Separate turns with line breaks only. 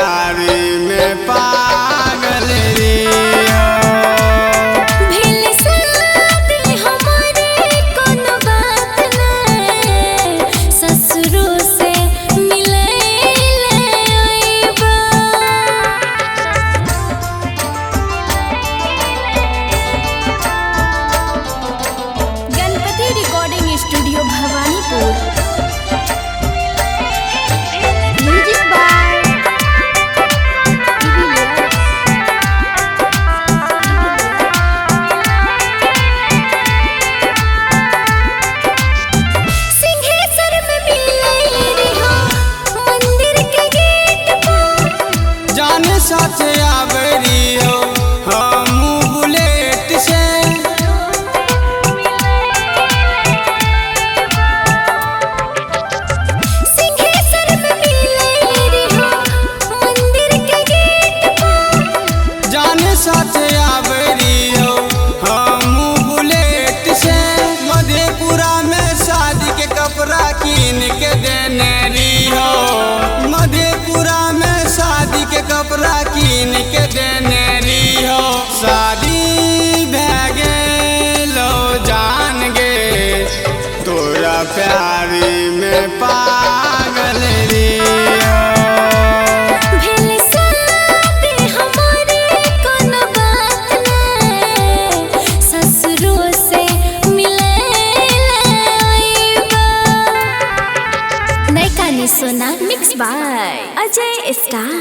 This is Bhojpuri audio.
प्यार में पागल रे हो।
भेल शादी हमारे कोनो बात नहीं, ससुरों से मिले आइबा। Ganpati recording studio Bhawanipur. Music by Singheshwar में मिले रे हो मंदिर के गेट पर।
जाने साथ आवरी हो हम बुलेट से।
सिंहेश्वर में मिले रे हो मंदिर के गेट पर।
जाने साथ आवरी हो हम बुलेट से। मधेपुरा में शादी के कपड़ा कीन के देने री हो। मधेपुरा में शादी के कपड़ा कीन के देने री हो। शादी भे लो जान गे तोरा प्यार में पागल रे हो।
भेल शादी हमारे कोनो बात नहीं, ससुरों से मिले आइबा। नयका नी सोना मिक्स बाय अजय स्टार।